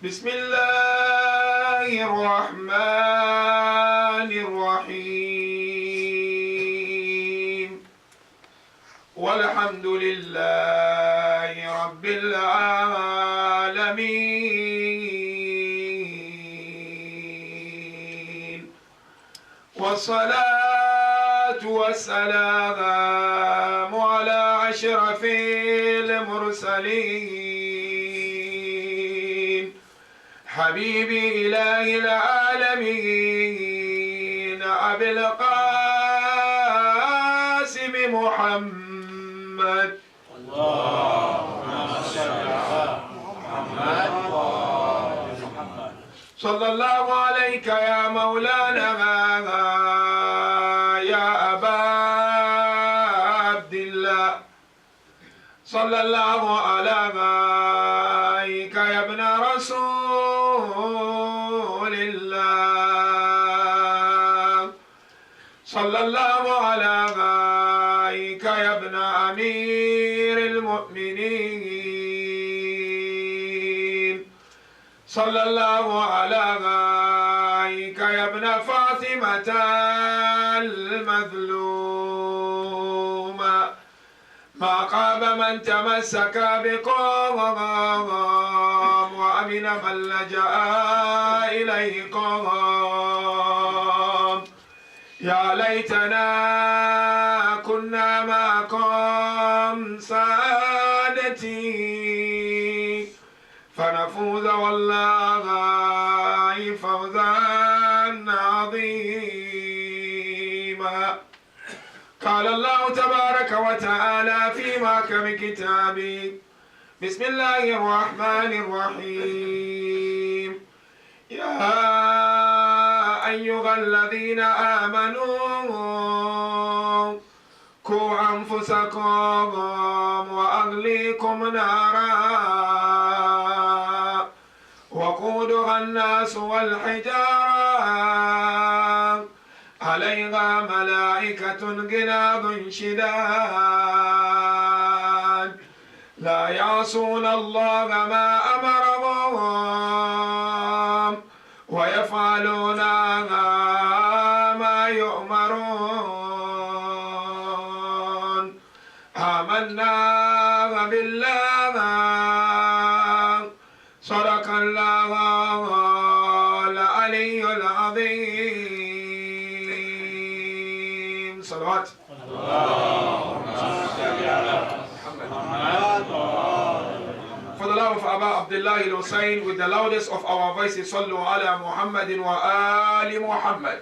بسم الله الرحمن الرحيم والحمد لله رب العالمين والصلاة والسلام على أشرف المرسلين حبيبي إله العالمين أبي القاسم محمد اللهم صل على محمد وآل محمد صلى الله عليك يا مولانا يا أبا عبد الله صلى الله عليك يا ابن رسول الله صلى الله عليك يا ابن أمير المؤمنين صلى الله عليك يا ابن فاطمة المظلومة ما خاب من تمسك بقوم وأمن من لجأ إليكم يا ليتنا كنا معكم سادتي فنفوز والله فوزا عظيما قال الله تبارك وتعالى في محكم كتابه بسم الله الرحمن الرحيم يا أيها الذين آمنوا قوا أنفسكم وأهليكم نارا وقودها الناس والحجارة عليها ملائكة غلاظ شداد لا يعصون الله ما أمرهم ويفعلون ما يؤمرون آمنا بالله صدق الله العلي العظيم صلوات For the love of Abba Abdullah al-Hussain, with the loudest of our voices, Sallu ala Muhammadin wa Ali Muhammad.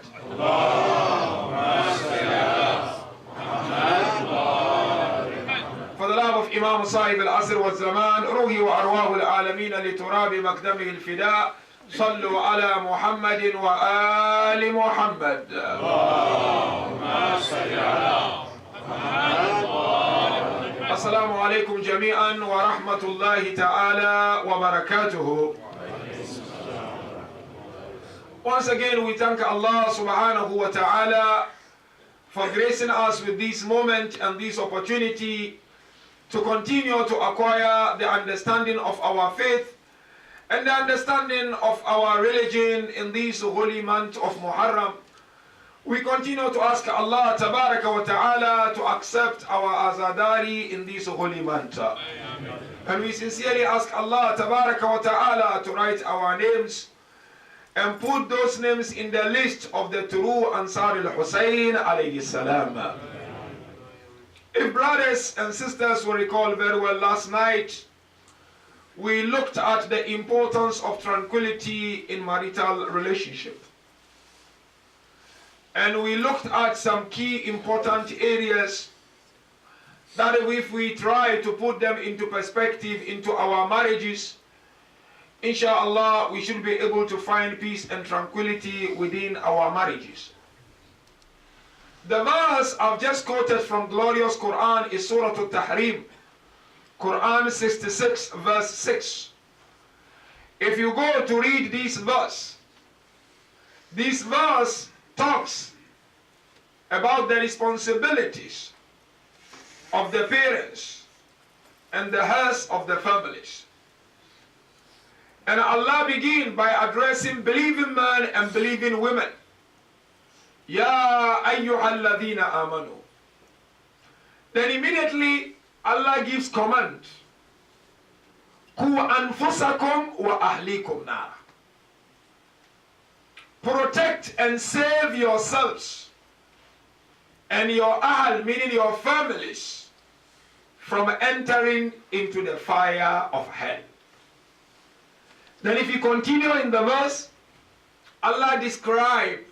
For the love of Imam Sahib al-Asr wa Zaman, Ruhi wa Arwahu al-Alameen li-turabi makdamihi al-fida, Sallu ala Muhammadin wa Ali Muhammad. Assalamu alaikum jami'an wa rahmatullahi ta'ala wa barakatuhu. Once again we thank Allah subhanahu wa ta'ala for gracing us with this moment and this opportunity to continue to acquire the understanding of our faith and the understanding of our religion in this holy month of Muharram. We continue to ask Allah Tabaraka wa Ta'ala to accept our azadari in this holy month. And we sincerely ask Allah Tabaraka wa Ta'ala to write our names and put those names in the list of the true Ansar al-Hussain alayhi salam. If brothers and sisters will recall very well, last night we looked at the importance of tranquility in marital relationship. And we looked at some key important areas that if we try to put them into perspective into our marriages, inshallah, we should be able to find peace and tranquility within our marriages. The verse I've just quoted from glorious Quran is Surah Al-Tahrim, Quran 66 verse 6. if you go to read this verse talks about the responsibilities of the parents and the heads of the families. And Allah begin by addressing believing men and believing women. Ya ayyuhalladhina amanu. Then immediately Allah gives command. Ku anfusakum wa ahlikum nara. Protect and save yourselves and your ahl, meaning your families, from entering into the fire of hell. Then if you continue in the verse, Allah describes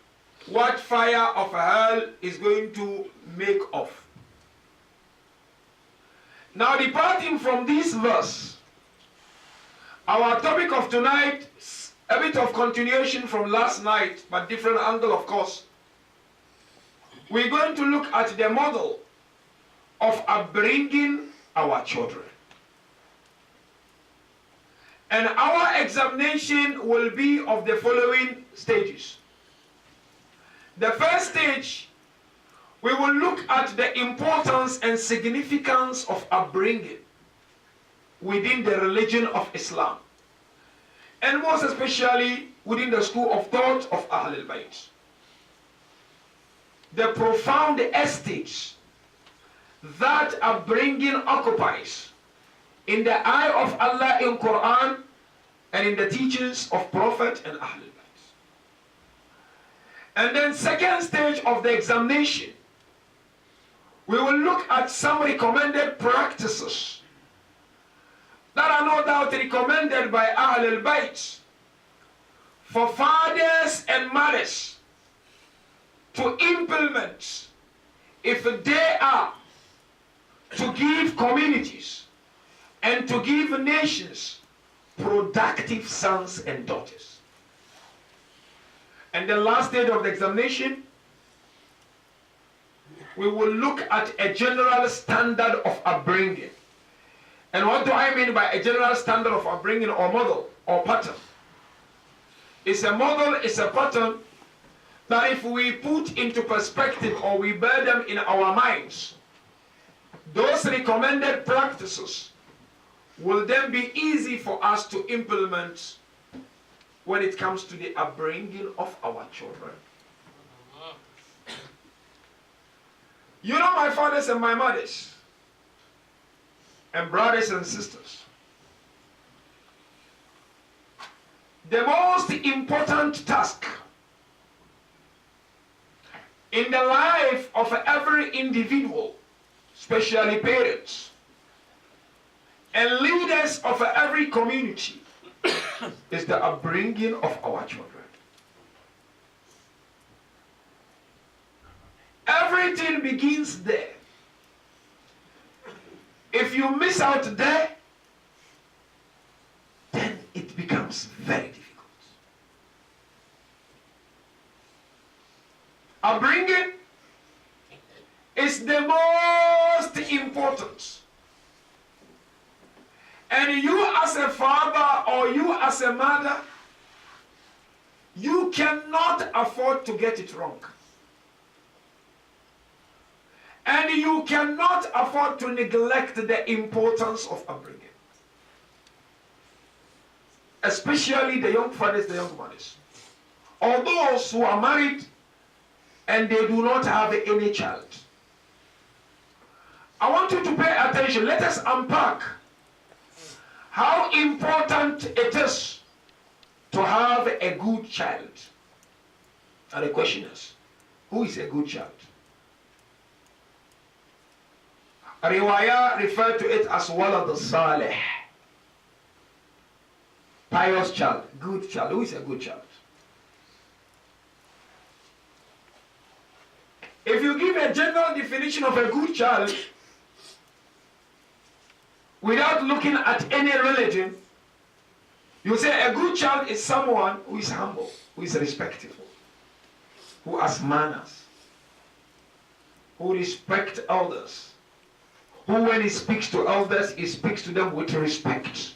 what fire of hell is going to make of. Now, departing from this verse, our topic of tonight is a bit of continuation from last night, but different angle, of course. We're going to look at the model of upbringing our children. And our examination will be of the following stages. The first stage, we will look at the importance and significance of upbringing within the religion of Islam, and most especially within the school of thought of Ahlul Bayt. The profound estate that upbringing occupies in the eye of Allah in Quran and in the teachings of Prophet and Ahlul Bayt. And then second stage of the examination, we will look at some recommended practices that are no doubt recommended by Ahlul Bayt for fathers and mothers to implement if they are to give communities and to give nations productive sons and daughters. And the last stage of the examination, we will look at a general standard of upbringing. And what do I mean by a general standard of upbringing or model or pattern? It's a model, it's a pattern that if we put into perspective or we bear them in our minds, those recommended practices will then be easy for us to implement when it comes to the upbringing of our children. You know, my fathers and my mothers, and brothers and sisters, the most important task in the life of every individual, especially parents and leaders of every community, is the upbringing of our children. Everything begins there. If you miss out there, then it becomes very difficult. Upbringing is the most important. And you as a father or you as a mother, you cannot afford to get it wrong. And you cannot afford to neglect the importance of upbringing. Especially the young fathers, the young mothers. Or those who are married and they do not have any child. I want you to pay attention. Let us unpack how important it is to have a good child. And the question is, who is a good child? Riwayah referred to it as walad salih, pious child, good child. Who is a good child? If you give a general definition of a good child without looking at any religion, you say a good child is someone who is humble, who is respectful, who has manners, who respects elders, who when he speaks to elders, he speaks to them with respect,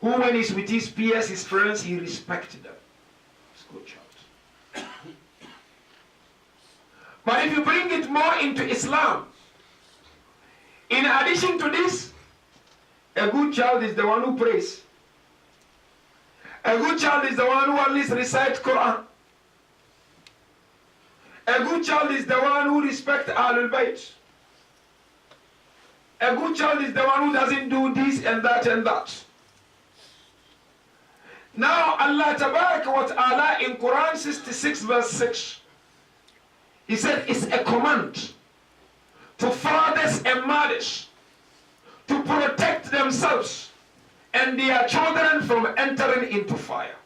who when he's with his peers, his friends, he respects them. It's a good child. But if you bring it more into Islam, in addition to this, a good child is the one who prays. A good child is the one who at least recites Quran. A good child is the one who respects Ahlul Bayt. A good child is the one who doesn't do this and that and that. Now Allah Tabarak wa Ta'ala in Quran 66 verse 6, He said it's a command to fathers and mothers to protect themselves and their children from entering into fire.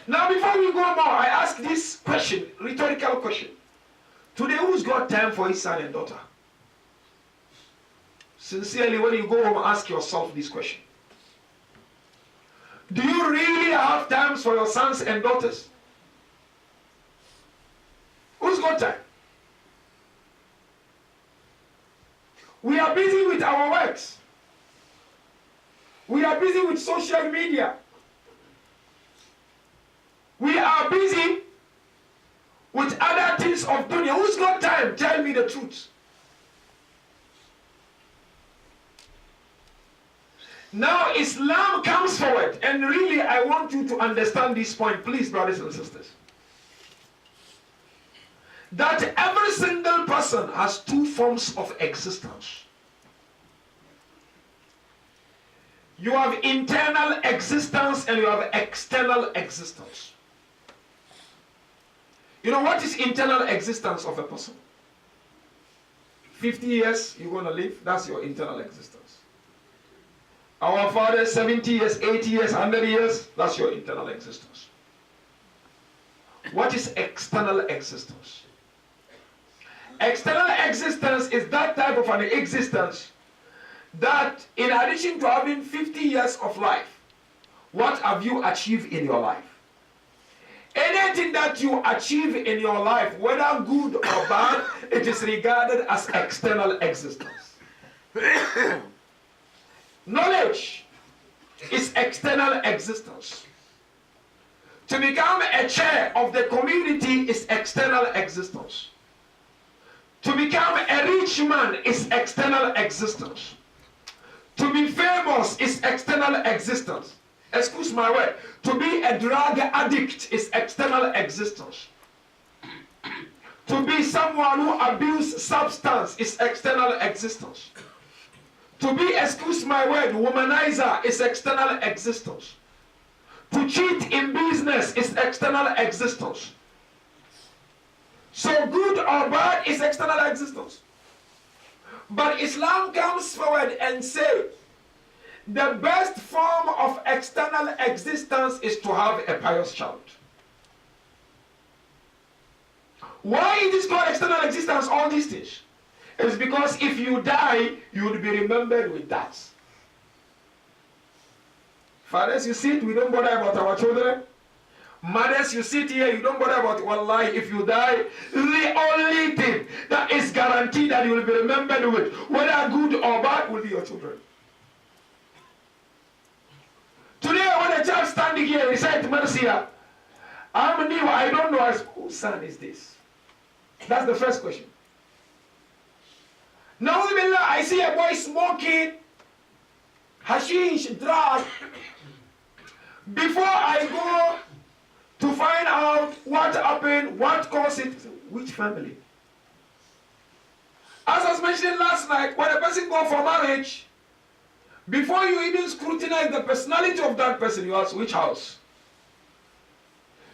Now before we go more, I ask this question, rhetorical question. Today who's got time for his son and daughter? Sincerely, when you go home, ask yourself this question. Do you really have time for your sons and daughters? Who's got time? We are busy with our works. We are busy with social media. We are busy with other things of dunya. Who's got time? Tell me the truth. Now Islam comes forward, and really I want you to understand this point, please, brothers and sisters. That every single person has two forms of existence. You have internal existence and you have external existence. You know what is internal existence of a person? 50 years you're going to live, that's your internal existence. Our father, 70 years, 80 years, 100 years, that's your internal existence. What is external existence? External existence is that type of an existence that in addition to having 50 years of life, what have you achieved in your life? Anything that you achieve in your life, whether good or bad, it is regarded as external existence. Knowledge is external existence. To become a chair of the community is external existence. To become a rich man is external existence. To be famous is external existence. Excuse my word. To be a drug addict is external existence. To be someone who abuses substance is external existence. To be, excuse my word, womanizer is external existence. To cheat in business is external existence. So good or bad is external existence. But Islam comes forward and says the best form of external existence is to have a pious child. Why it is called external existence, all these things? It's because if you die, you will be remembered with that. Fathers, you sit, we don't bother about our children. Mothers, you sit here, you don't bother about wallahi, if you die, the only thing that is guaranteed that you will be remembered with, whether good or bad, will be your children. Today, when a child standing here, he said to Marcia, I'm new, I don't know, whose son is this? That's the first question. Now, I see a boy smoking hashish, drug. Before I go to find out what happened, what caused it, which family? As I was mentioning last night, when a person goes for marriage, before you even scrutinize the personality of that person, you ask which house.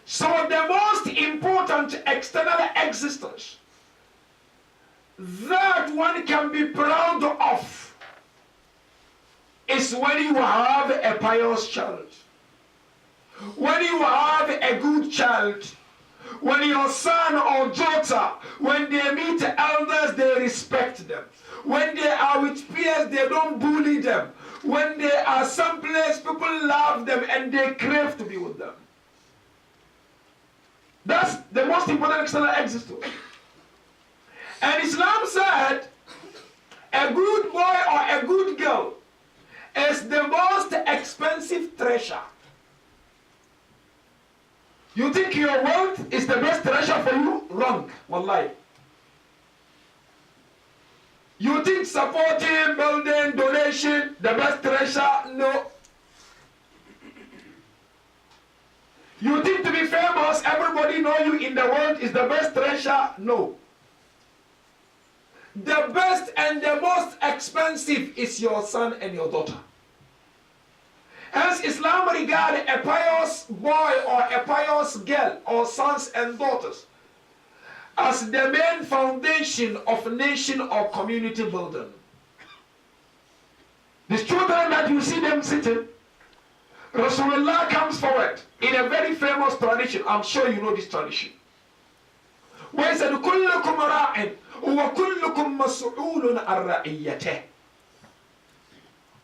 So the most important external existence that one can be proud of is when you have a pious child. When you have a good child, when your son or daughter, when they meet elders, they respect them. When they are with peers, they don't bully them. When they are someplace, people love them and they crave to be with them. That's the most important external existence. And Islam said, a good boy or a good girl, is the most expensive treasure. You think your wealth is the best treasure for you? Wrong. Wallahi. You think supporting, building, donation, the best treasure? No. You think to be famous, everybody know you in the world is the best treasure? No. The best and the most expensive is your son and your daughter. Hence, Islam regards a pious boy or a pious girl or sons and daughters as the main foundation of nation or community building. These children that you see them sitting, Rasulullah comes forward in a very famous tradition. I'm sure you know this tradition. Where he said, كُلُّكُمْ رَاعٍ وَكُلُّكُمْ مَسْعُولٌ عَنْ رَعِيَّتِهِ.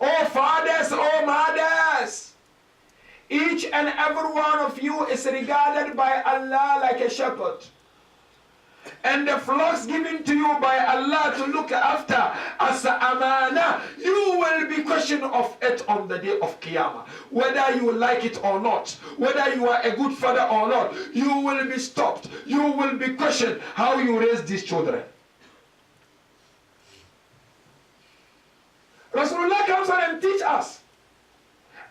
Oh fathers, oh mothers, each and every one of you is regarded by Allah like a shepherd. And the flocks given to you by Allah to look after as a amana, you will be questioned of it on the day of Qiyamah. Whether you like it or not, whether you are a good father or not, you will be stopped. You will be questioned how you raise these children. Rasulullah comes on and teach us.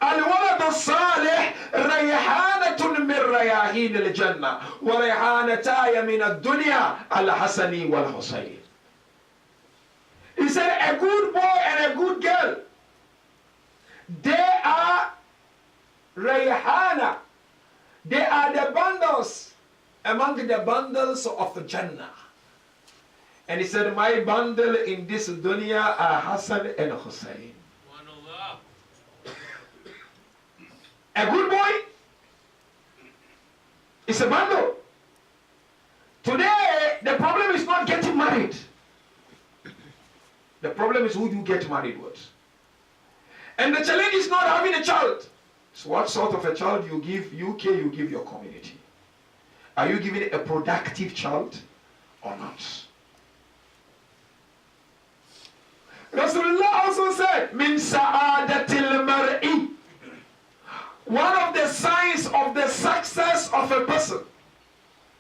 الولد الصالح ريحانة من رياحين الجنة وريحانتاي من الدنيا الحسن والحسين. He said a good boy and a good girl, they are rayhana. They are the bundles among the bundles of Jannah. And he said, my bundle in this dunya are Hassan and Hussain. A good boy is a bundle. Today, the problem is not getting married. The problem is who you get married with. And the challenge is not having a child. So what sort of a child you give UK, you give your community? Are you giving a productive child or not? Rasulullah also said, Min sa'adatil mar'i. One of the signs of the success of a person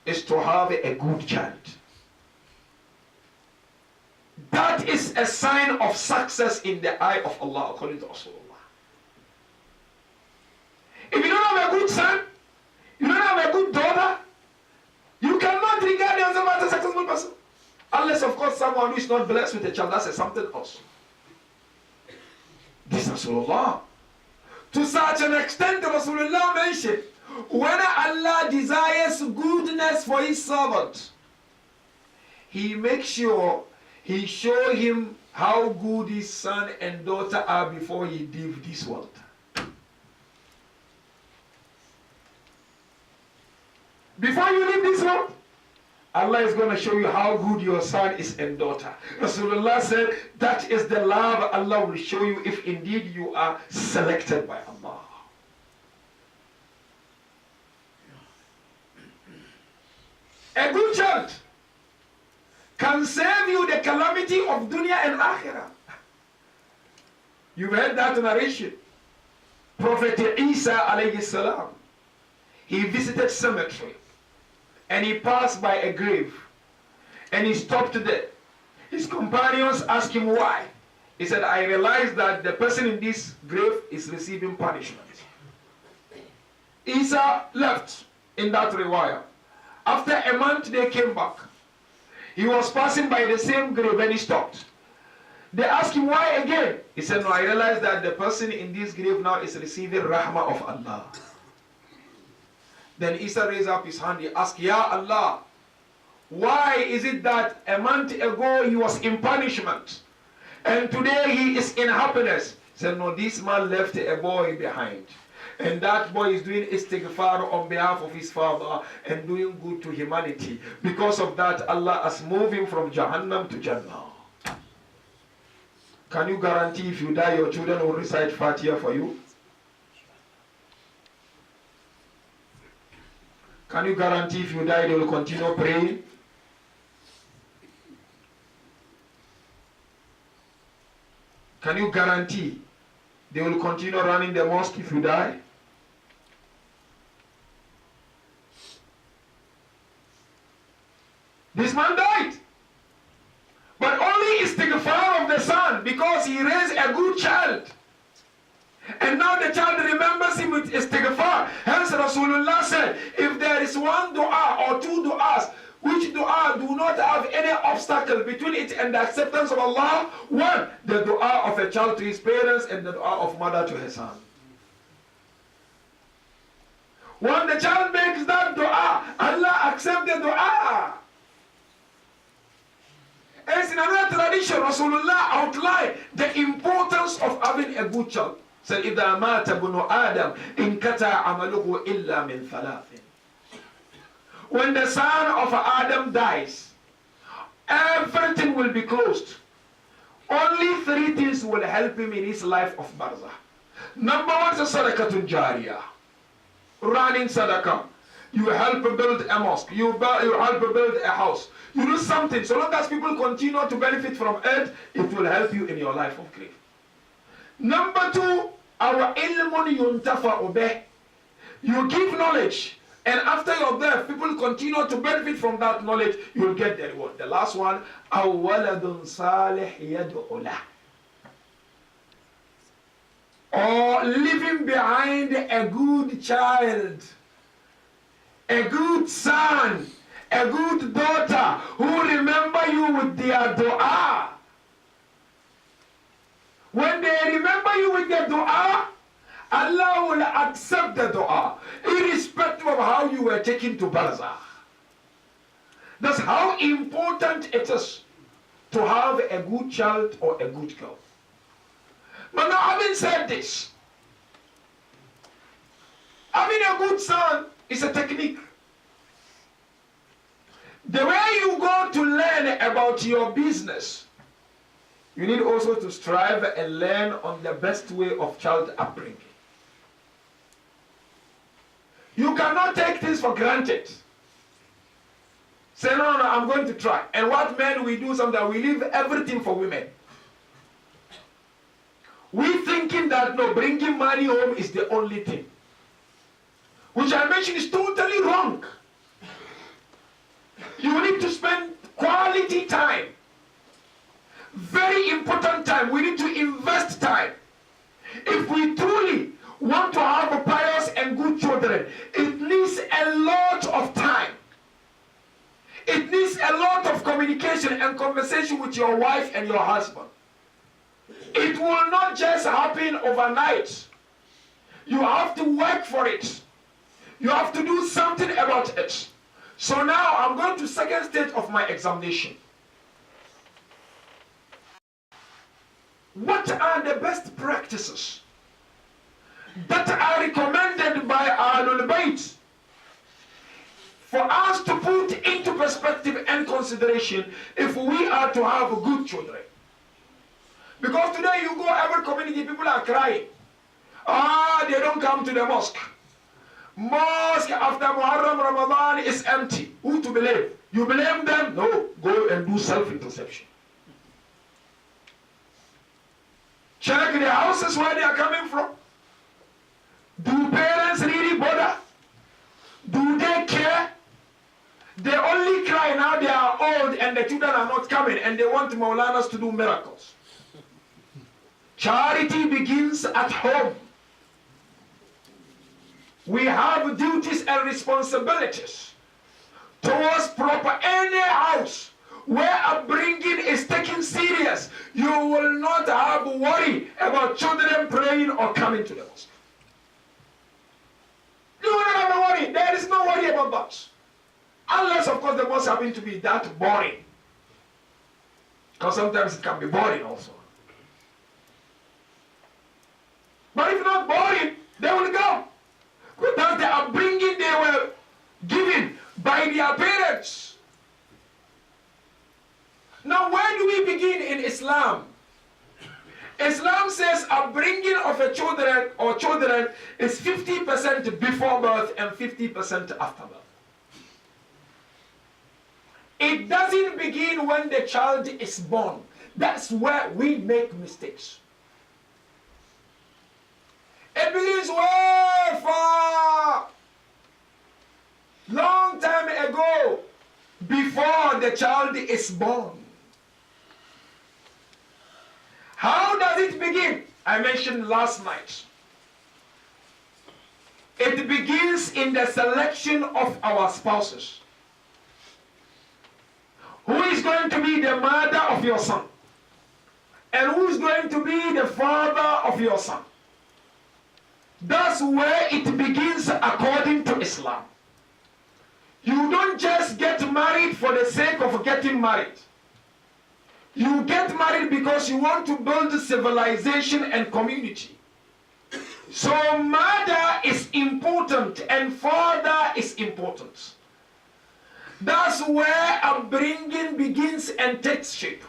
is to have a good child. That is a sign of success in the eye of Allah, according to Rasulullah. If you don't have a good son, you don't have a good daughter, you cannot regard yourself as a successful person. Unless, of course, someone who is not blessed with a child, that's something else. This is Rasulullah. To such an extent, Rasulullah mentioned, when Allah desires goodness for his servant, he makes sure he shows him how good his son and daughter are before he leaves this world. Before you leave this world, Allah is going to show you how good your son is and daughter. Rasulullah said that is the love Allah will show you if indeed you are selected by Allah. A good child can save you the calamity of dunya and akhirah. You've heard that narration. Prophet Isa alayhi salam, he visited cemetery. And he passed by a grave. And he stopped there. His companions asked him why. He said, I realized that the person in this grave is receiving punishment. Isa left in that riwayah. After a month they came back. He was passing by the same grave and he stopped. They asked him why again. He said, no, I realized that the person in this grave now is receiving rahmah of Allah. Then Isa raised up his hand, he asked, Ya Allah, why is it that a month ago he was in punishment and today he is in happiness? He said, no, this man left a boy behind. And that boy is doing istighfar on behalf of his father and doing good to humanity. Because of that, Allah has moved him from Jahannam to Jannah. Can you guarantee if you die, your children will recite Fatiha for you? Can you guarantee if you die, they will continue praying? Can you guarantee They will continue running the mosque if you die. This man died. But only istighfar of the son, because he raised a good child. And now the child remembers him with istighfar. Hence Rasulullah said, if there is one dua or two du'as, which dua do not have any obstacle between it and the acceptance of Allah, one, the dua of a child to his parents and the dua of mother to her son. When the child makes that dua, Allah accepts the dua. As in another tradition, Rasulullah outlined the importance of having a good child. So, إِذَا مَاتَ بُنُ آدَمْ إِنْكَتَى عَمَلُهُ إِلَّا مِنْ ثَلَاثٍ. When the son of Adam dies, everything will be closed. Only three things will help him in his life of barzakh. Number one is sadaqatun jariyah. Running sadaqah. You help build a mosque. You help build a house. You do something. So long as people continue to benefit from it, it will help you in your life of grief. Number two, our ilmun yuntafa'u bih. You give knowledge, and after your death, people continue to benefit from that knowledge, you will get the reward. The last one, aw waladun salih yad'u lah. Or leaving behind a good child, a good son, a good daughter who remember you with their dua. When they remember you with their dua, Allah will accept the dua, irrespective of how you were taken to barzakh. That's how important it is to have a good child or a good girl. But now, having said this, having a good son is a technique. The way you go to learn about your business, you need also to strive and learn on the best way of child upbringing. You cannot take things for granted. Say, no, I'm going to try. And what men we do sometimes, we leave everything for women. We thinking that, no, bringing money home is the only thing. Which I mentioned is totally wrong. You need to spend quality time. Very important time. We need to invest time. If we truly want to have a pious and good children, it needs a lot of time. It needs a lot of communication and conversation with your wife and your husband. It will not just happen overnight. You have to work for it. You have to do something about it. So now I'm going to second stage of my examination. What are the best practices that are recommended by Ahlul Bayt for us to put into perspective and consideration if we are to have good children? Because today you go every community, people are crying. They don't come to the mosque. Mosque after Muharram, Ramadan is empty. Who to blame? You blame them? No. Go and do self-interception. Check the houses where they are coming from. Do parents really bother? Do they care? They only cry now they are old and the children are not coming and they want Maulanas to do miracles. Charity begins at home. We have duties and responsibilities towards proper any house where upbringing is taken serious. You will not have worry about children praying or coming to the mosque. You will not have a worry. There is no worry about that. Unless, of course, the mosque happen to be that boring. Because sometimes it can be boring also. But if not boring, they will go. Because the upbringing they were given by their parents. Now, where do we begin in Islam? Islam says upbringing of a children is 50% before birth and 50% after birth. It doesn't begin when the child is born. That's where we make mistakes. It begins way far, long time ago, before the child is born. How does it begin? I mentioned last night. It begins in the selection of our spouses. Who is going to be the mother of your son? And who is going to be the father of your son? That's where it begins according to Islam. You don't just get married for the sake of getting married. You get married because you want to build civilization and community. So mother is important and father is important. That's where upbringing begins and takes shape.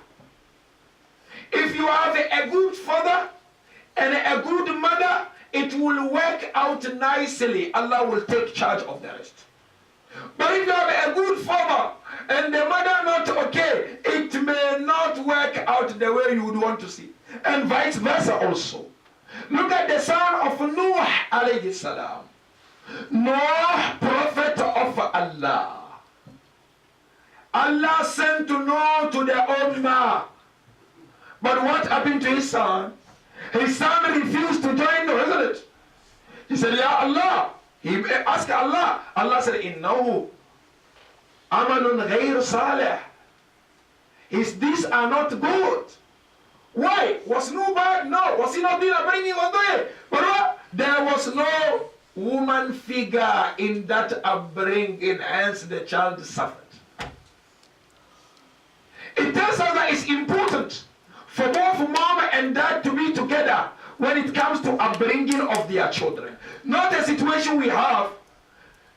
If you have a good father and a good mother, it will work out nicely. Allah will take charge of the rest. But if you have a good father and the mother not okay, it may not work out the way you would want to see. And vice versa also. Look at the son of Nuh alayhi salam. Noah, prophet of Allah. Allah sent to Noah to the Ummah. But what happened to his son? His son refused to join Noah, isn't it? He said, Ya Allah. He asked Allah. Allah said, Innahu amalun ghayr salih. These are not good. Why? Was no bad? No. Was he not doing upbringing? Was doing? But what? There was no woman figure in that upbringing, hence the child suffered. It tells us that it's important for both mom and dad to be together when it comes to upbringing of their children. Not a situation we have.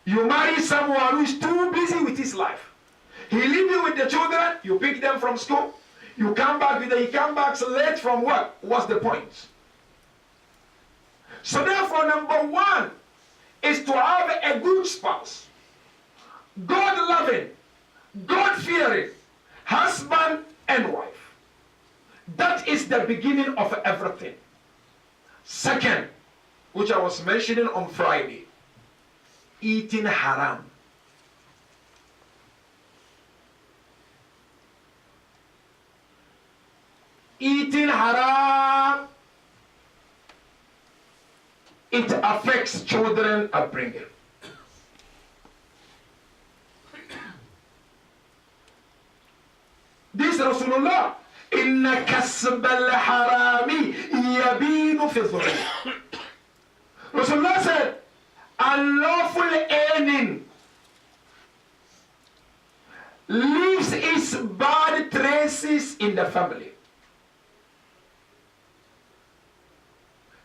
You marry someone who is too busy with his life. He leaves you with the children, you pick them from school, you come back with them, he comes back late from work. What's the point? So therefore, number one is to have a good spouse. God-loving, God-fearing, husband and wife. That is the beginning of everything. Second, which I was mentioning on Friday, eating haram. Eating haram, it affects children upbringing. This Rasulullah, inna kasb al-harami yabinu fi dhurri. Rasulullah said, unlawful earning leaves its bad traces in the family.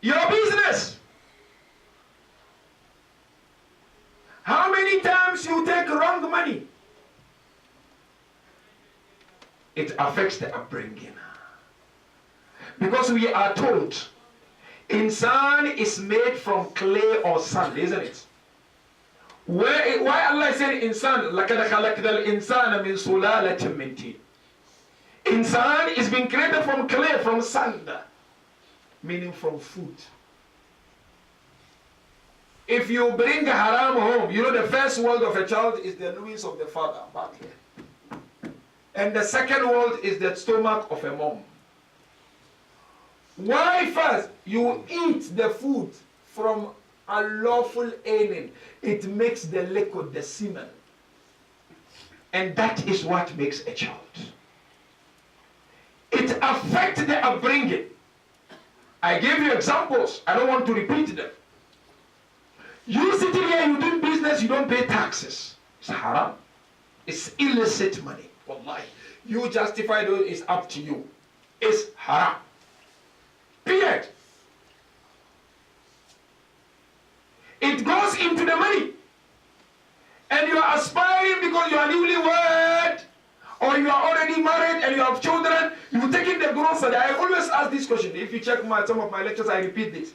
Your business. How many times you take wrong money? It affects the upbringing. Because we are told, insan is made from clay or sand, isn't it? Why Allah said insan, لَقَدْ خَلَقْنَا الْإِنسَانَ مِنْ سُلَالَةٍ مِنْ طِينٍ. Insan is being created from clay, from sand, meaning from food. If you bring haram home, you know the first world of a child is the loins of the father, back here. And the second world is the stomach of a mom. Why first? You eat the food from unlawful earning. It makes the liquid, the semen. And that is what makes a child. It affects the upbringing. I gave you examples. I don't want to repeat them. You sitting here, you doing business, you don't pay taxes. It's haram. It's illicit money. Wallahi. You justify those, it's up to you. It's haram. Period. It goes into the money. And you are aspiring because you are newlywed, or you are already married and you have children, you take in the grocery. I always ask this question. If you check some of my lectures, I repeat this.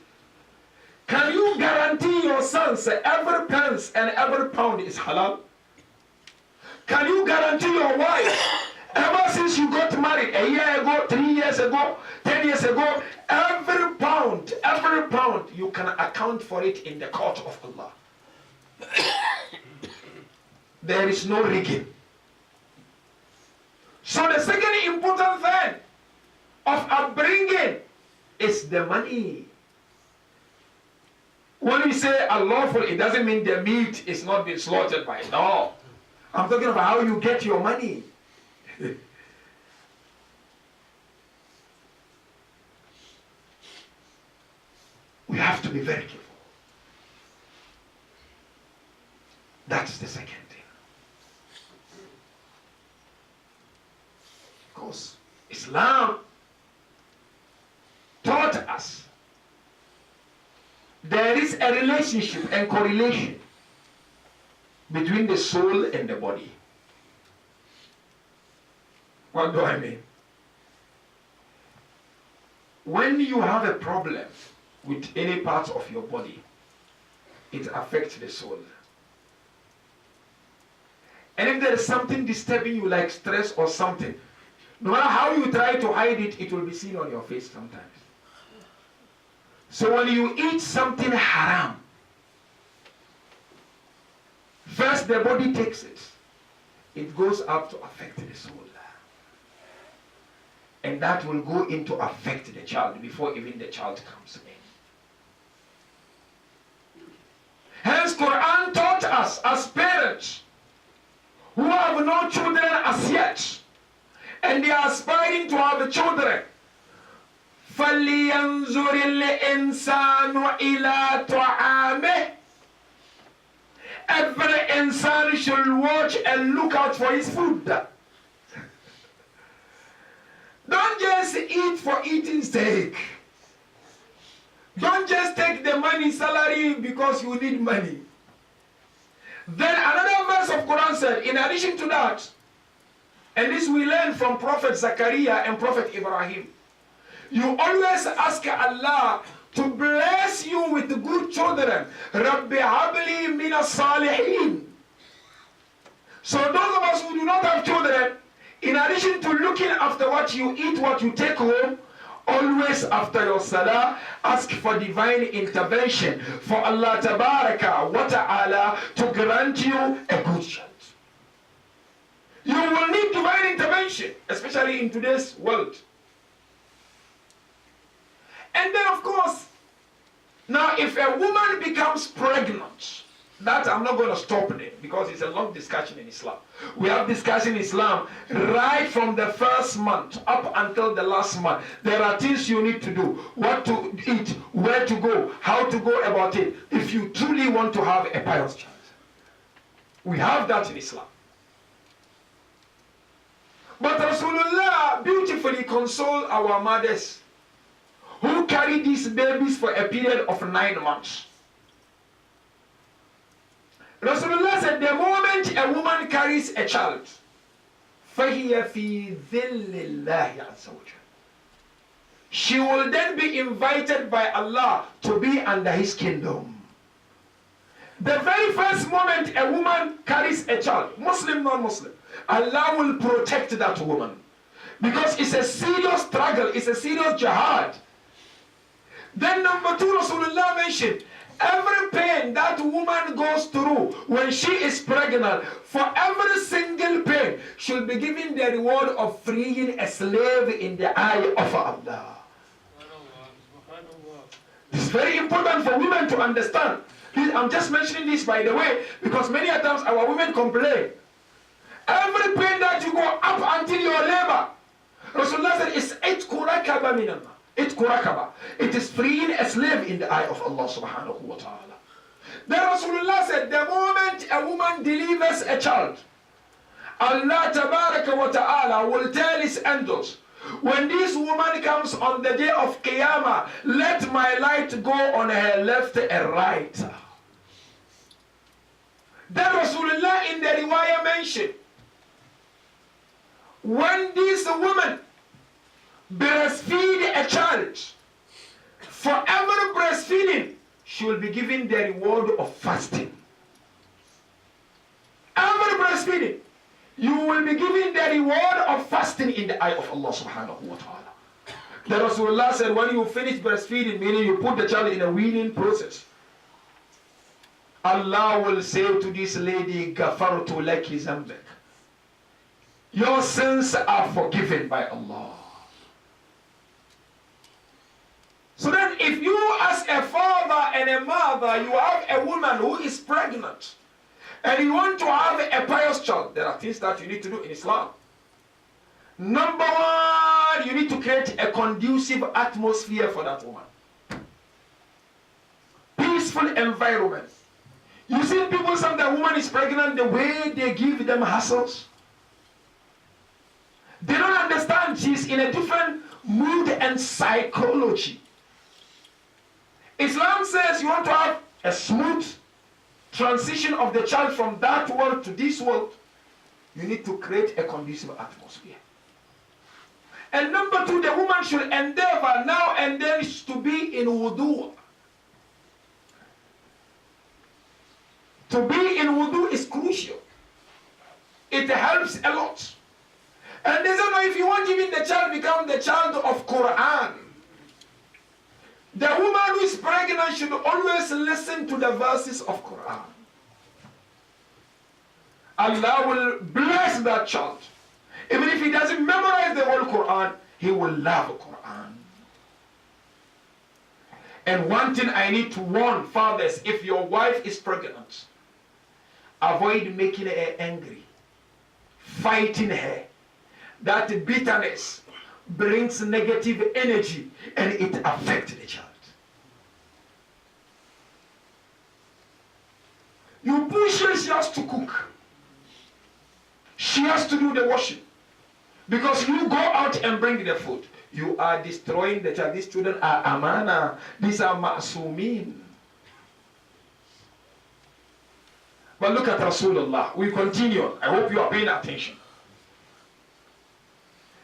Can you guarantee your sons every pence and every pound is halal? Can you guarantee your wife Ever since you got married a year ago, 3 years ago, 10 years ago, every pound, you can account for it in the court of Allah. There is no rigging. So the second important thing of upbringing is the money. When we say lawful, it doesn't mean the meat is not being slaughtered by it. No. I'm talking about how you get your money. We have to be very careful. That's the second thing. Because Islam taught us there is a relationship and correlation between the soul and the body. What do I mean? When you have a problem with any part of your body, it affects the soul. And if there is something disturbing you like stress or something, no matter how you try to hide it, it will be seen on your face sometimes. So when you eat something haram, first the body takes it. It goes up to affect the soul. And that will go into affect the child before even the child comes in. Hence Quran taught us as parents who have no children as yet, and they are aspiring to have children. فَلْيَنْظُرِ الْإِنسَانُ إِلَىٰ طَعَامِهِ. Every insan should watch and look out for his food. Don't just eat for eating's sake. Don't just take the money, salary, because you need money. Then another verse of Quran said, in addition to that, and this we learn from Prophet Zakaria and Prophet Ibrahim, you always ask Allah to bless you with good children. Rabbi habli mina salihin. So those of us who do not have children, in addition to looking after what you eat, what you take home, always after your salah, ask for divine intervention for Allah tabaraka wa ta'ala to grant you a good child. You will need divine intervention, especially in today's world. And then of course, now if a woman becomes pregnant, that I'm not going to stop there because it's a long discussion in Islam. We have discussion in Islam right from the first month up until the last month. There are things you need to do, what to eat, where to go, how to go about it, if you truly want to have a pious child. We have that in Islam. But Rasulullah beautifully consoled our mothers who carry these babies for a period of 9 months. Rasulullah said, the moment a woman carries a child, فَهِيَ فِي ذِلِّ اللَّهِ عَزَّ وَجَلَّ. She will then be invited by Allah to be under His kingdom. The very first moment a woman carries a child, Muslim, non-Muslim, Allah will protect that woman. Because it's a serious struggle, it's a serious jihad. Then number 2, Rasulullah mentioned, every pain that woman goes through when she is pregnant, for every single pain, she'll be given the reward of freeing a slave in the eye of Allah. It's very important for women to understand. I'm just mentioning this by the way, because many times our women complain. Every pain that you go up until your labor, Rasulullah said, it's 8 kurakaba minallah. It is freeing a slave in the eye of Allah subhanahu wa ta'ala. Then Rasulullah said, the moment a woman delivers a child, Allah tabaraka wa ta'ala will tell His angels, when this woman comes on the day of Qiyamah, let my light go on her left and right. Then Rasulullah in the riwayah mentioned, when this woman breastfeed a child, for every breastfeeding, she will be given the reward of fasting. Every breastfeeding, you will be given the reward of fasting in the eye of Allah subhanahu wa ta'ala. The Rasulullah said, when you finish breastfeeding, meaning you put the child in a weaning process, Allah will say to this lady, Ghafartu laki zambak. Your sins are forgiven by Allah. So then if you as a father and a mother, you have a woman who is pregnant, and you want to have a pious child, there are things that you need to do in Islam. Number one, you need to create a conducive atmosphere for that woman. Peaceful environment. You see people, some the woman is pregnant, the way they give them hassles. They don't understand she's in a different mood and psychology. Islam says you want to have a smooth transition of the child from that world to this world. You need to create a conducive atmosphere. And number two, the woman should endeavor now and then to be in wudu. To be in wudu is crucial. It helps a lot. And they don't know if you want even the child become the child of Quran. The woman who is pregnant should always listen to the verses of Quran. Allah will bless that child. Even if he doesn't memorize the whole Quran, he will love the Quran. And one thing I need to warn fathers, if your wife is pregnant, avoid making her angry, fighting her. That bitterness brings negative energy and it affects the child. You push her, she has to cook. She has to do the washing. Because you go out and bring the food. You are destroying the child. These children are amana. These are ma'sumin. But look at Rasulullah. We continue. I hope you are paying attention.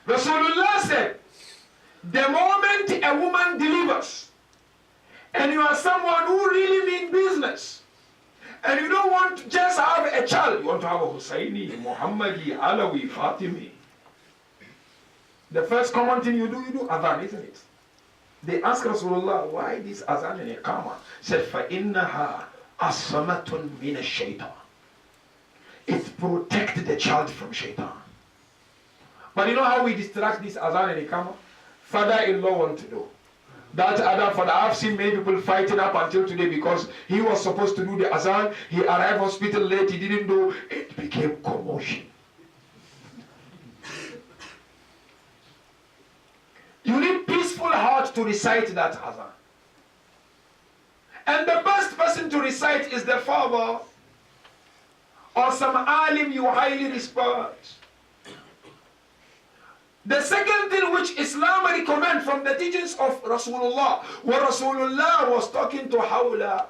Rasulullah said, the moment a woman delivers, and you are someone who really means business, and you don't want to just have a child, you want to have a Hussaini, Muhammad, Alawi, Fatimi. The first common thing you do adhan, isn't it? They ask Rasulullah, why this adhan and iqamah? Said, فَإِنَّهَا أَصَمَةٌ مِنَ الشَّيْطَانِ. It protects the child from shaitan. But you know how we distract this azan and iqamah? Father-in-law want to do. That other father, I've seen many people fighting up until today because he was supposed to do the azan. He arrived hospital late, he didn't do. It became commotion. You need peaceful heart to recite that azan. And the best person to recite is the father or some alim you highly respect. The second thing which Islam recommends from the teachings of Rasulullah, when Rasulullah was talking to Hawla,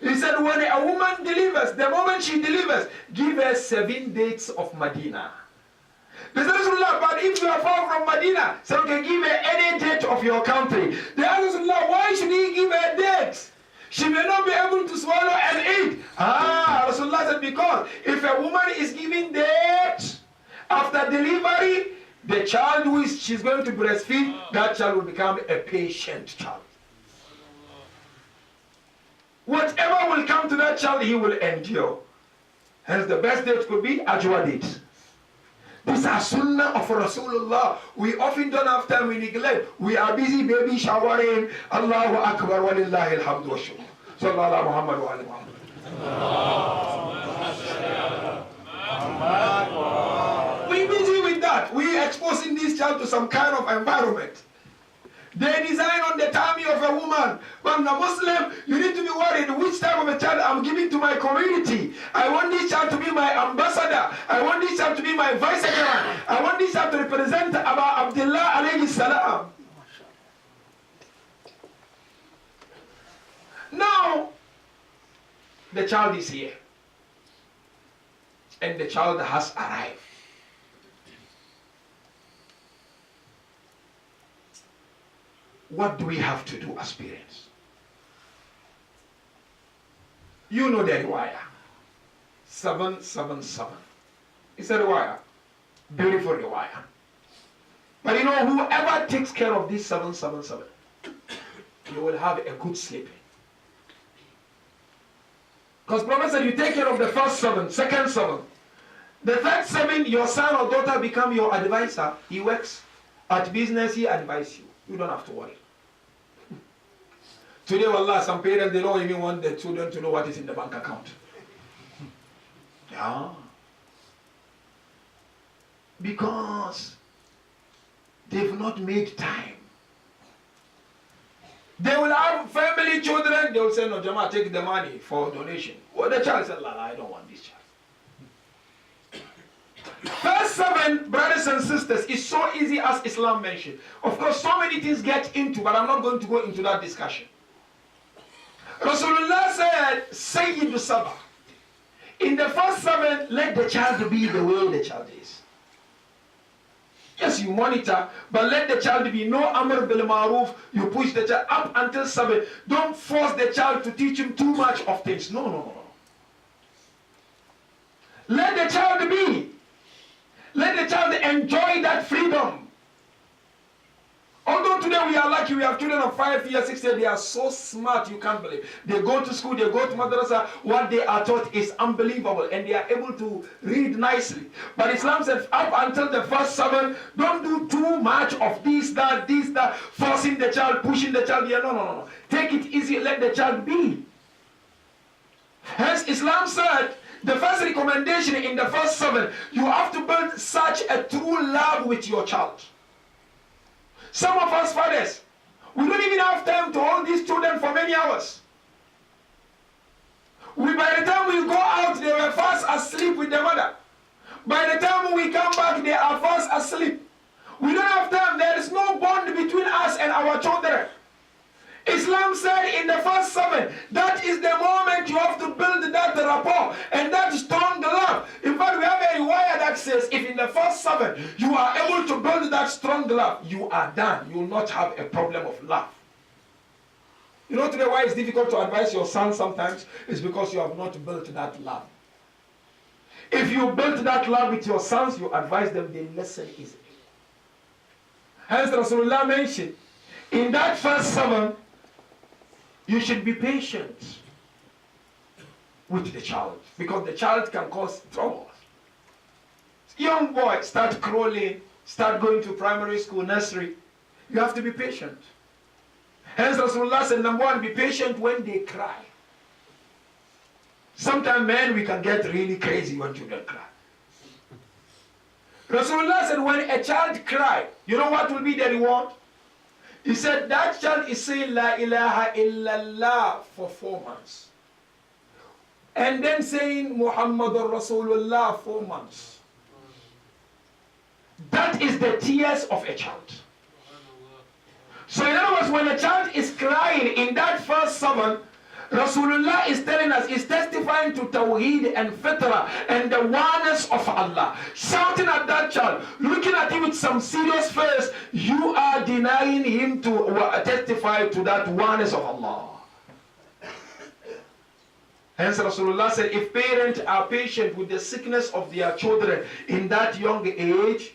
he said when a woman delivers, the moment she delivers, give her 7 dates of Medina. They said, Rasulullah, but if you are far from Medina, so you can give her any date of your country. They asked Rasulullah, why should he give her dates? She may not be able to swallow and eat. Rasulullah said, because if a woman is giving dates after delivery, the child who she's going to breastfeed, that child will become a patient child. Whatever will come to that child, he will endure. Hence the best date could be Ajwa date. These are sunnah of Rasulullah. We often don't have time, we neglect. We are busy baby showering. Allahu Akbar wa lillahi alhamdu wa shukr. Sallallahu Muhammad wa ali Muhammad. We busy with that. We exposing this child to some kind of environment. They design on the tummy of a woman. But the Muslim, you need to be worried which type of a child I'm giving to my community. I want this child to be my ambassador. I want this child to be my vice-president. I want this child to represent Aba Abdullah alayhi salam. Now, the child is here. And the child has arrived. What do we have to do as parents? You know the riwayah. 777. It's a riwayah. Beautiful riwayah. But you know, whoever takes care of these 777, you will have a good sleeping. Because Prophet said, you take care of the first 7, second 7. The third 7, your son or daughter become your advisor. He works at business, he advises you. You don't have to worry. Today, wallah, some parents, they don't even want their children to know what is in the bank account. Yeah. Because they've not made time. They will have family, children, they will say, no, Jama, take the money for donation. Well, the child said, Lala, I don't want this child. First 7, brothers and sisters, is so easy as Islam mentioned. Of course, so many things get into, but I'm not going to go into that discussion. Rasulullah said, Sayyidu Sabah. In the first 7, let the child be the way the child is. Yes, you monitor, but let the child be no amr bil maruf. You push the child up until 7. Don't force the child to teach him too much of things. No, no, no, no. Let the child be. Let the child enjoy that freedom. Although today we are lucky, we have children of 5 years, 6 years, they are so smart, you can't believe. They go to school, they go to madrasa, what they are taught is unbelievable, and they are able to read nicely. But Islam said, up until the first 7, don't do too much of this, that, forcing the child, pushing the child. Yeah, no, no, no, no. Take it easy, let the child be. Hence, Islam said, the first recommendation in the first 7, you have to build such a true love with your child. Some of us fathers, we don't even have time to hold these children for many hours. By the time we go out, they were fast asleep with their mother. By the time we come back, they are fast asleep. We don't have time. There is no bond between us and our children. Islam said in the first 7, that is the moment you have to build that rapport and that strong love. In fact, we have a riwayah that says if in the first 7 you are able to build that strong love, you are done. You will not have a problem of love. You know today why it's difficult to advise your son sometimes? It's because you have not built that love. If you built that love with your sons, you advise them, they listen easily. Hence Rasulullah mentioned, in that first 7, you should be patient with the child, because the child can cause trouble. Young boy, start crawling, start going to primary school, nursery. You have to be patient. Hence Rasulullah said, number 1, be patient when they cry. Sometimes men, we can get really crazy when children cry. Rasulullah said, when a child cries, you know what will be the reward? He said that child is saying La ilaha illallah for 4 months. And then saying Muhammadur Rasulullah 4 months. That is the tears of a child. So in other words, when a child is crying in that first 7, Rasulullah is telling us, is testifying to Tawheed and Fitrah and the oneness of Allah. Shouting at that child, looking at him with some serious face, you are denying him to testify to that oneness of Allah. Hence Rasulullah said, if parents are patient with the sickness of their children in that young age,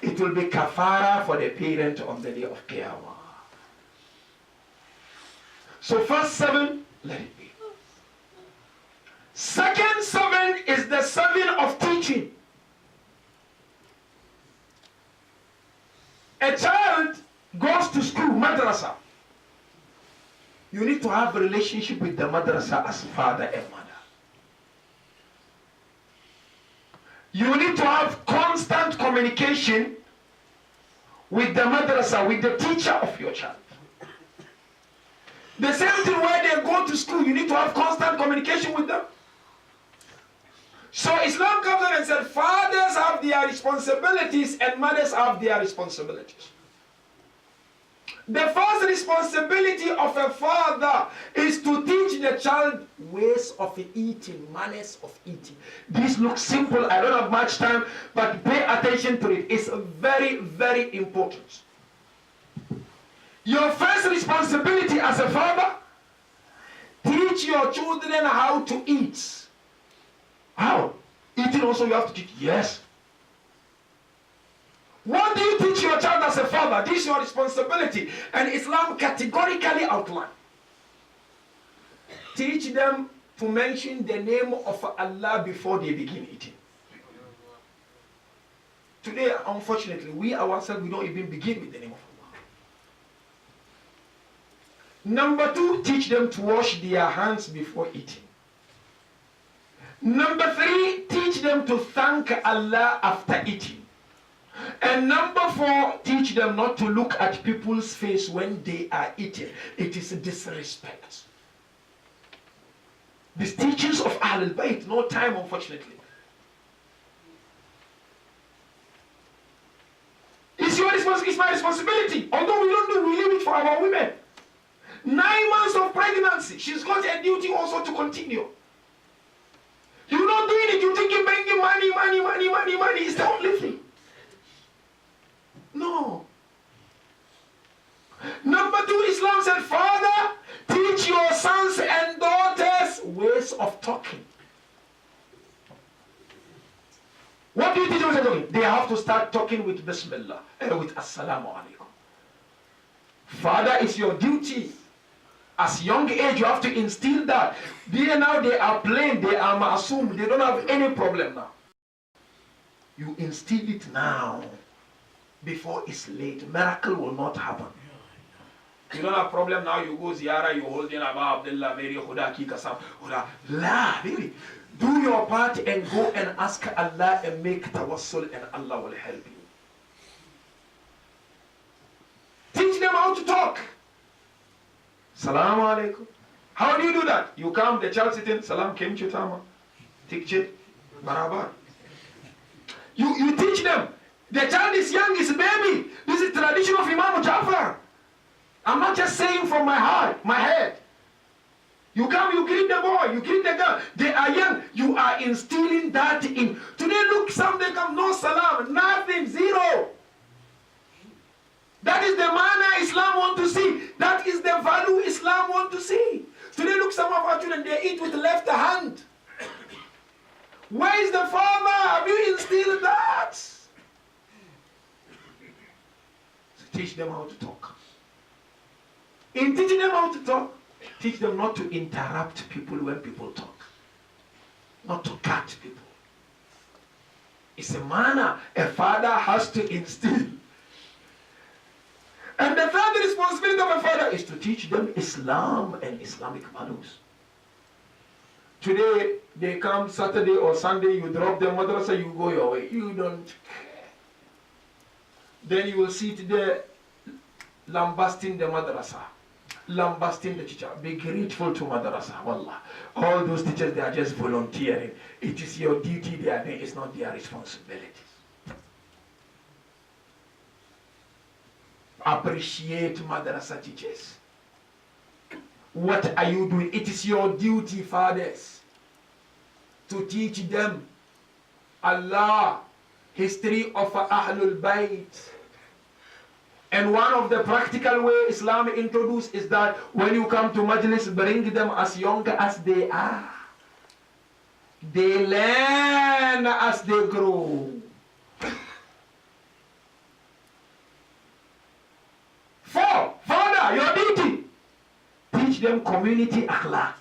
it will be kafara for the parent on the day of Qiyamah. So first 7, let it be. Second 7 is the 7 of teaching. A child goes to school, madrasa. You need to have a relationship with the madrasa as father and mother. You need to have constant communication with the madrasa, with the teacher of your child. The same thing where they go to school, you need to have constant communication with them. So Islam comes in and said, fathers have their responsibilities and mothers have their responsibilities. The first responsibility of a father is to teach the child ways of eating, manners of eating. This looks simple, I don't have much time, but pay attention to it. It's very, very important. Your first responsibility as a father, teach your children how to eat. How? Eating eating also you have to teach? Yes. What do you teach your child as a father? This is your responsibility. And Islam categorically outlines. Teach them to mention the name of Allah before they begin eating. Today, unfortunately, we ourselves, we don't even begin with the name of Allah. Number 2, teach them to wash their hands before eating. Number 3, teach them to thank Allah after eating. And number 4, teach them not to look at people's face when they are eating. It is a disrespect. These teachings of Ahlul Bayt, no time, unfortunately. It's my responsibility. Although we don't do, we leave it for our women. 9 months of pregnancy, she's got a duty also to continue. You're not doing it, you're thinking bringing money. It's the only thing. No. Number 2, Islam said, Father, teach your sons and daughters ways of talking. What do you teach them talking? They have to start talking with Bismillah, with Assalamu alaikum. Father, it's your duty. As young age, you have to instill that. They are plain, they are ma'asum, they don't have any problem now. You instill it now, before it's late. Miracle will not happen. You don't have problem now, you go ziyara, you hold in Aba Abdullah, Mary, Huda, Kikasam, Huda. La, really. Do your part and go and ask Allah and make tawassul and Allah will help you. Teach them how to talk. Salaam alaikum. How do you do that? You come, the child sitting, Salam kem chutama. Tikche, barabar. You teach them. The child is young, is a baby. This is tradition of Imam Jafar. I'm not just saying from my heart, my head. You come, you greet the boy, you greet the girl. They are young. You are instilling that in. Today, look, some they come, no salam, nothing, zero. That is the manner Islam want to see. That is the value Islam want to see. Today, look, some of our children, they eat with the left hand. Where is the father? Have you instilled that? So teach them how to talk. In teaching them how to talk, teach them not to interrupt people when people talk. Not to cut people. It's a manner a father has to instill. And the third responsibility of a father is to teach them Islam and Islamic values. Today, they come Saturday or Sunday, you drop them madrasa, you go your way. You don't care. Then you will sit there lambasting the madrasa, lambasting the teacher. Be grateful to madrasa, wallah. All those teachers, they are just volunteering. It is your duty they are doing, it's not their responsibilities. Appreciate madrasa teachers. What are you doing? It is your duty, fathers, to teach them Allah, history of Ahlul Bayt. And one of the practical way Islam introduced is that when you come to Majlis, bring them as young as they are. They learn as they grow. 4, Father, your duty. Teach them community akhlaq.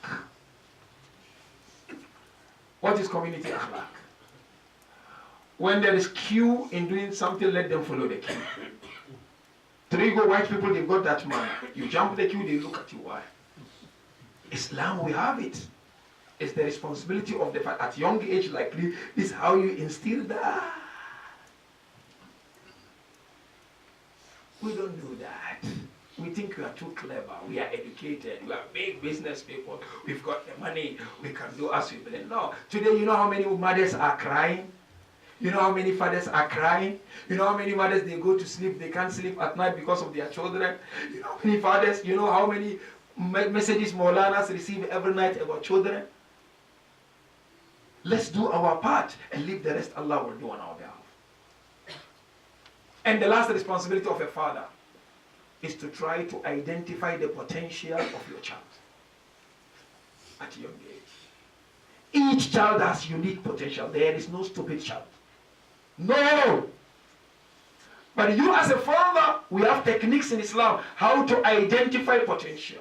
What is community akhlaq? When there is queue in doing something, let them follow the queue. Today, go white people, they've got that man. You jump the queue, they look at you. Why? Islam, we have it. It's the responsibility of the fact at young age like this is how you instill that. We don't do that. We think we are too clever. We are educated. We are big business people. We've got the money. We can do as we believe. No. Today, you know how many mothers are crying? You know how many fathers are crying? You know how many mothers, they go to sleep, they can't sleep at night because of their children? You know how many fathers, you know how many messages Maulanas receive every night about children? Let's do our part and leave the rest Allah will do on our behalf. And the last responsibility of a father is to try to identify the potential of your child at a young age. Each child has unique potential. There is no stupid child. No! But you as a father, we have techniques in Islam how to identify potential.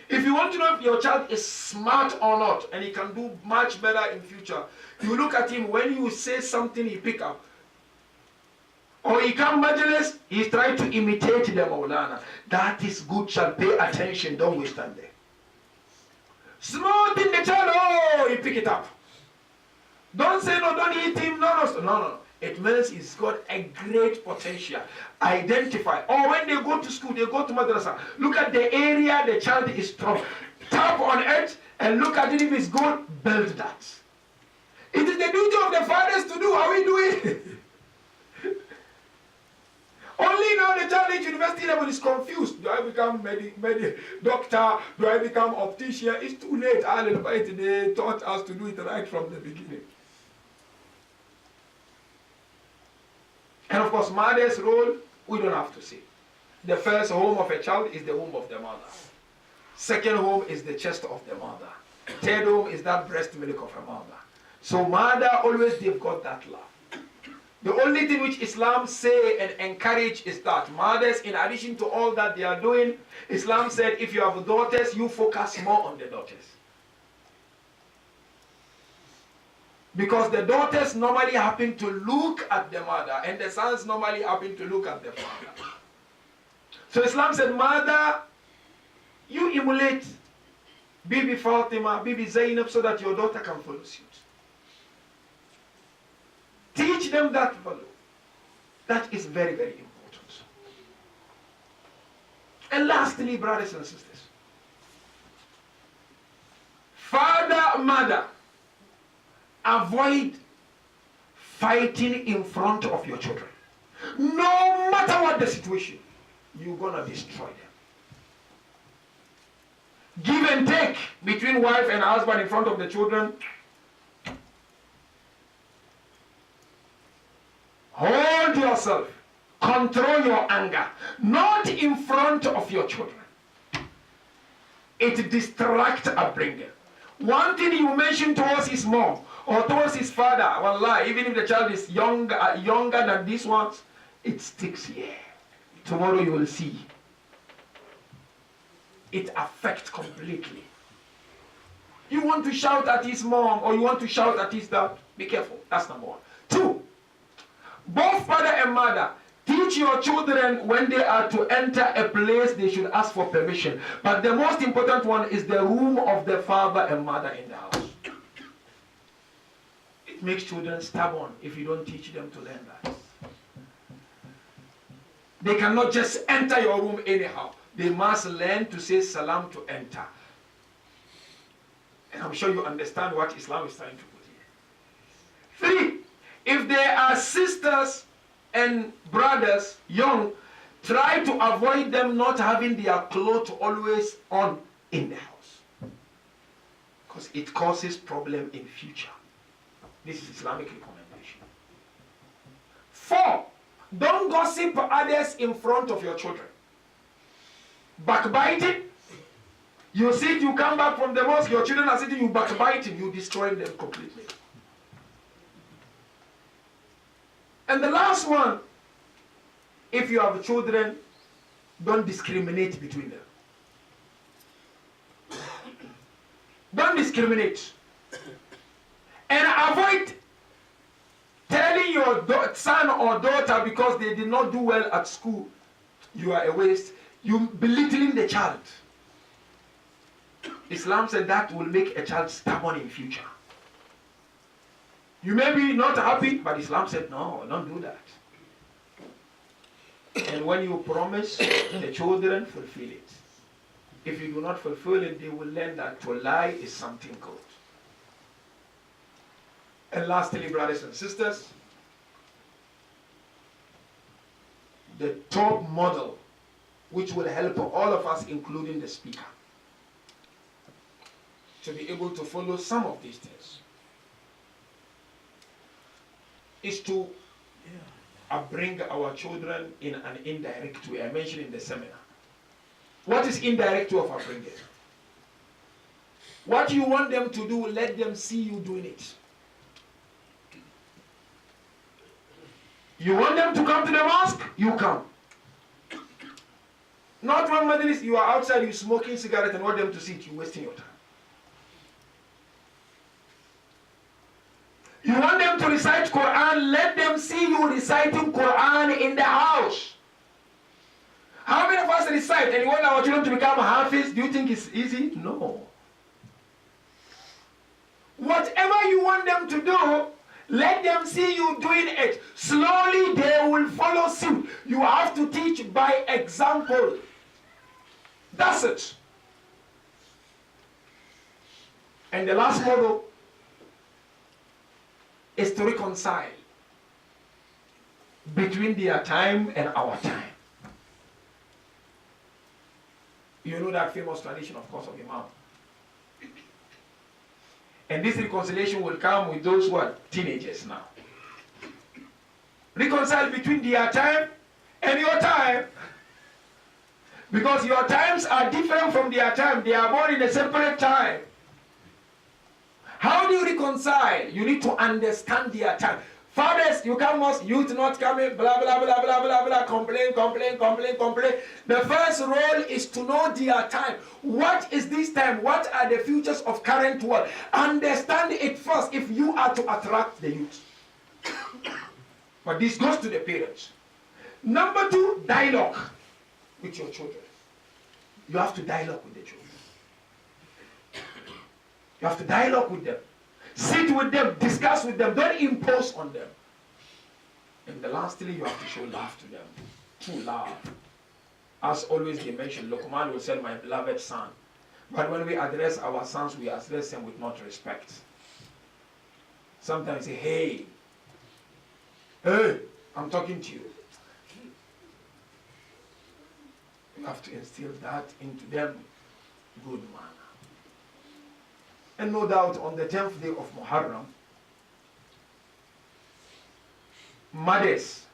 If you want to know if your child is smart or not, and he can do much better in future, you look at him, when you say something, he pick up. Or he come majlis, he's trying to imitate the Maulana. That is good child. Pay attention, don't waste time there. Smart in the child, oh, he pick it up. Don't say no, don't hit him, no. It means he's got a great potential. Identify. Or when they go to school, they go to madrasa. Look at the area the child is strong. Tap on it and look at it. If it's good, build that. It is the duty of the fathers to do how we do it. Only now the child at university level is confused. Do I become doctor? Do I become optician? It's too late. They taught us to do it right from the beginning. And of course, mother's role, we don't have to say. The first home of a child is the home of the mother. Second home is the chest of the mother. Third home is that breast milk of a mother. So mother, always they've got that love. The only thing which Islam say and encourage is that mothers, in addition to all that they are doing, Islam said if you have daughters, you focus more on the daughters. Because the daughters normally happen to look at the mother and the sons normally happen to look at the father. So Islam said, mother, you emulate Bibi Fatima, Bibi Zainab so that your daughter can follow suit. Teach them that value. That is very, very important. And lastly, brothers and sisters, father, mother, avoid fighting in front of your children. No matter what the situation, you're going to destroy them. Give and take between wife and husband in front of the children. Hold yourself. Control your anger. Not in front of your children. It distracts upbringing. One thing you mention towards his mom or towards his father, wallah, even if the child is younger than these ones, it sticks here. Tomorrow you will see. It affects completely. You want to shout at his mom or you want to shout at his dad, be careful. That's number one. Two, both father and mother, teach your children when they are to enter a place, they should ask for permission. But the most important one is the room of the father and mother in the house. It makes children stubborn if you don't teach them to learn that. They cannot just enter your room anyhow. They must learn to say salam to enter. And I'm sure you understand what Islam is trying to put here. 3, if there are sisters and brothers young, try to avoid them not having their clothes always on in the house. Because it causes problem in future. This is Islamic recommendation. 4, don't gossip others in front of your children. Backbiting. You sit, you come back from the mosque, your children are sitting, you backbiting, you destroy them completely. And the last one, if you have children, don't discriminate between them. Don't discriminate. And avoid telling your son or daughter because they did not do well at school, you are a waste. You belittling the child. Islam said that will make a child stubborn in future. You may be not happy, but Islam said, no, don't do that. And when you promise, the children fulfill it. If you do not fulfill it, they will learn that to lie is something good. And lastly, brothers and sisters, the top model which will help all of us, including the speaker, to be able to follow some of these things, is to bring our children in an indirect way. I mentioned in the seminar. What is indirect way of upbringing? What you want them to do, let them see you doing it. You want them to come to the mosque, you come. Not when Madris, you are outside, you smoking cigarette and want them to sit, you wasting your time. You want them to recite Quran, let them see you reciting Quran in the house. How many of us recite and you want our children to become Hafiz? Do you think it's easy? No. Whatever you want them to do, let them see you doing it. Slowly they will follow suit. You have to teach by example. That's it. And the last model is to reconcile between their time and our time. You know that famous tradition, of course, of Imam. And this reconciliation will come with those who are teenagers now. Reconcile between their time and your time. Because your times are different from their time. They are born in a separate time. How do you reconcile? You need to understand their time. Fathers, you come most, youth not coming, blah, blah, blah, blah, blah, blah, complain. The first role is to know their time. What is this time? What are the futures of current world? Understand it first if you are to attract the youth. But this goes to the parents. Number 2, dialogue with your children. You have to dialogue with the children. You have to dialogue with them. Sit with them, discuss with them, don't impose on them. And lastly, you have to show love to them. True love. As always they mention, Luqman will say, my beloved son. But when we address our sons, we address them with not respect. Sometimes say, hey, I'm talking to you. You have to instill that into them, good manner. And no doubt on the 10th day of Muharram, mothers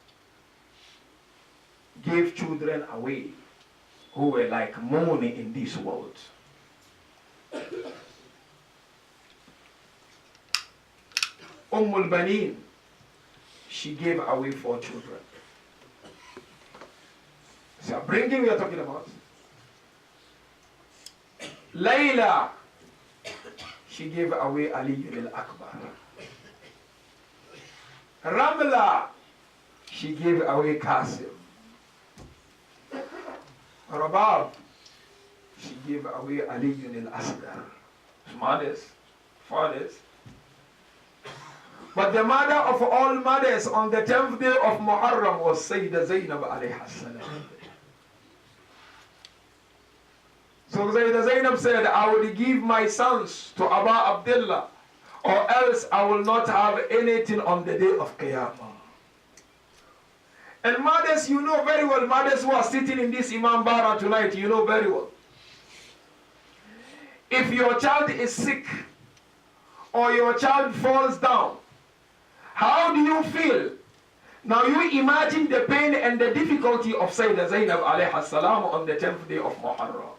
gave children away who were like money in this world. Baneen, she gave away 4 children. So upbringing we are talking about. Layla, she gave away Ali al-Akbar. Ramla, she gave away Qasim. Rabab, she gave away Ali al-Asghar. Mothers, fathers. But the mother of all mothers on the 10th day of Muharram was Sayyidah Zainab alayha salam. So Sayyidah Zainab said, I will give my sons to Abu Abdullah, or else I will not have anything on the day of Qiyamah. And mothers, you know very well, mothers who are sitting in this Imam Bara tonight, you know very well. If your child is sick, or your child falls down, how do you feel? Now you imagine the pain and the difficulty of Sayyidah Zainab alayha salam on the 10th day of Muharram.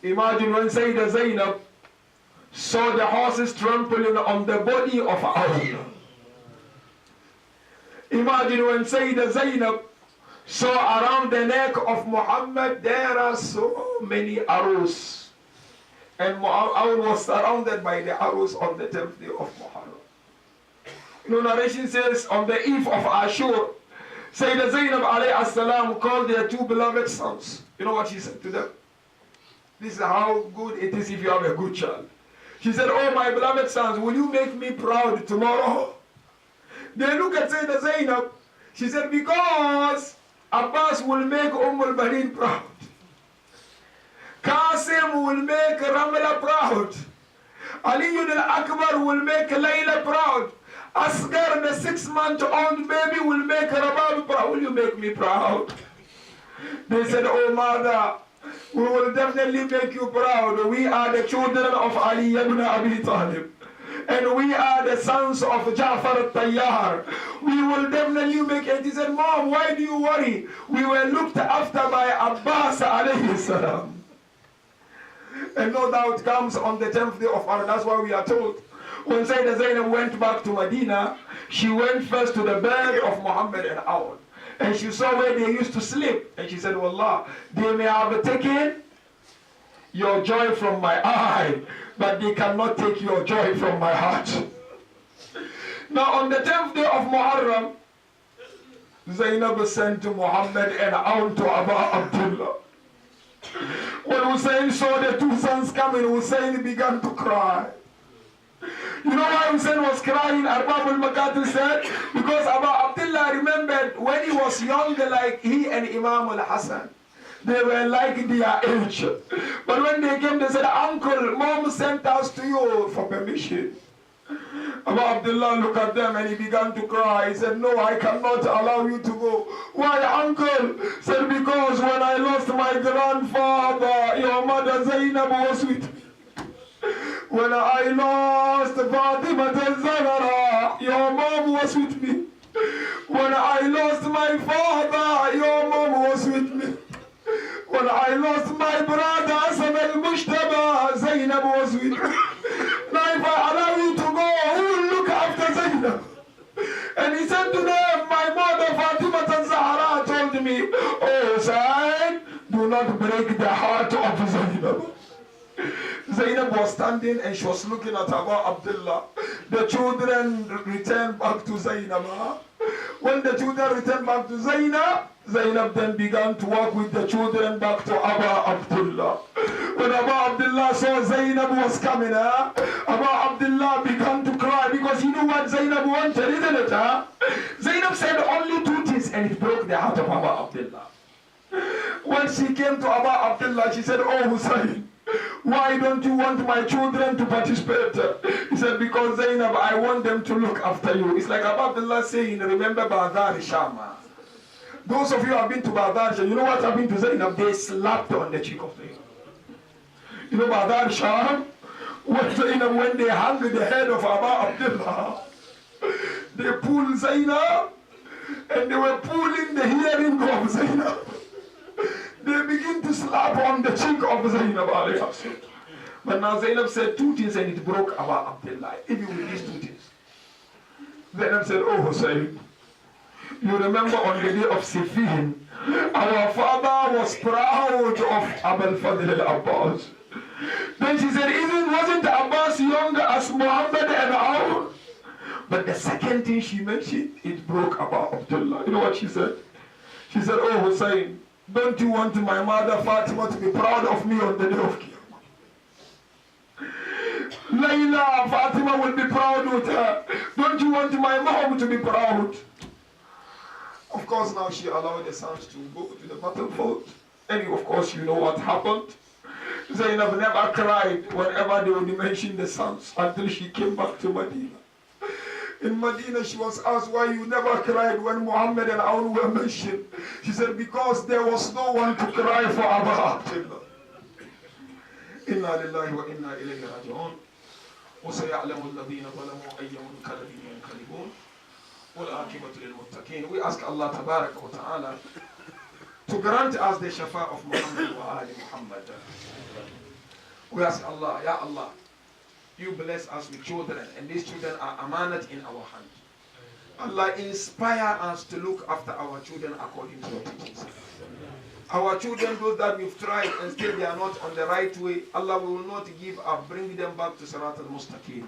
Imagine when Sayyidah Zainab saw the horses trampling on the body of Allah. Imagine when Sayyidah Zainab saw around the neck of Muhammad there are so many arrows. And Muhammad was surrounded by the arrows on the 10th day of Muharram. You know, narration says on the eve of Ashur, Sayyidah Zainab alayhi salam called their 2 beloved sons. You know what she said to them? This is how good it is if you have a good child. She said, oh my beloved sons, will you make me proud tomorrow? They look at Sayyidah Zainab. She said, because Abbas will make Baneen proud. Qasim will make Ramla proud. Ali al-Akbar will make Layla proud. Asghar, the 6-month-old baby, will make Rabab proud. Will you make me proud? They said, oh mother, we will definitely make you proud. We are the children of Ali ibn Abi Talib. And we are the sons of Ja'far al-Tayyar. We will definitely make it. He said, Mom, why do you worry? We were looked after by Abbas alayhi salam. And no doubt comes on the 10th day of Muharram. That's why we are told. When Sayyidah Zainab went back to Medina, she went first to the bed of Muhammad and Awad. And she saw where they used to sleep. And she said, Wallah, they may have taken your joy from my eye, but they cannot take your joy from my heart. Now on the 10th day of Muharram, Zainab sent to Muhammad and out to Abu Abdullah. When Hussain saw the two sons coming, Hussain began to cry. You know why Hussain was crying? Arbab al-Makatil said, because Abu Abdullah remembered when he was younger, like he and Imam al-Hassan. They were like their age. But when they came, they said, Uncle, Mom sent us to you for permission. Abu Abdullah looked at them and he began to cry. He said, no, I cannot allow you to go. Why, uncle? He said, because when I lost my grandfather, your mother Zainab was with me. When I lost Fatima al-Zahra, your mom was with me. When I lost my father, your mom was with me. When I lost my brother Hassan al-Mushtaba, Zainab was with me. Now if I allow you to go, who will look after Zainab? And he said to them, my mother Fatima al-Zahra told me, oh Hussain, do not break the heart of Zainab. Zainab was standing and she was looking at Abu Abdullah. The children returned back to Zainab. When the children returned back to Zainab, Zainab then began to walk with the children back to Abu Abdullah. When Abu Abdullah saw Zainab was coming, Abu Abdullah began to cry because he knew what Zainab wanted, isn't it? Zainab said only two things and it broke the heart of Abu Abdullah. When she came to Abu Abdullah, she said, oh Hussain, why don't you want my children to participate? He said, because Zainab, I want them to look after you. It's like Abu Abdullah saying, remember Baghdad Shama. Those of you who have been to Baghdad, you know what happened to Zainab? They slapped on the cheek of Zainab. You know Baghdad Sham? When they hung the head of Abu Abdullah, they pulled Zainab and they were pulling the hearing of Zainab. They begin to slap on the cheek of Zainab. But now Zainab said two things and it broke Abu Abdullah, even with these two things. Zainab said, oh Hussain, you remember on the day of Siffin, our father was proud of Abul Fadl al-Abbas. Then she said, wasn't Abbas younger as Muhammad and Aun? But the second thing she mentioned, it broke Abu Abdullah. You know what she said? She said, oh Hussain, don't you want my mother Fatima to be proud of me on the day of Qiyamah? Layla, Fatima will be proud with her. Don't you want my mom to be proud? Of course, now she allowed the sons to go to the battlefield. And of course, you know what happened. Zainab never cried whenever they would mention the sons until she came back to Medina. In Medina, she was asked why you never cried when Muhammad and Aun were mentioned. She said, because there was no one to cry for Abu Abdullah. Inna lillahi wa inna ilayhi raji'un. وسيعلم الذين ظلموا أي منقلب ينقلبون والعاقبة للمتقين. We ask Allah Tabarak wa Ta'ala to grant us the shafa of Muhammad wa Ali Muhammad. We ask Allah, Ya Allah, you bless us with children, and these children are amanat in our hand. Allah, inspire us to look after our children according to your teachings. Our children, those that we've tried and still they are not on the right way, Allah will not give up, bring them back to Sirat al-Mustaqim.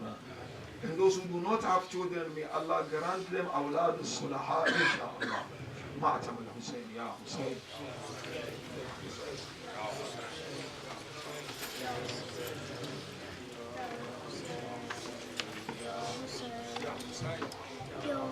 And those who do not have children, may Allah grant them awlad al-sulaha, inshaAllah. Ma'atam al-Hussain, Ya Hussain. Yo,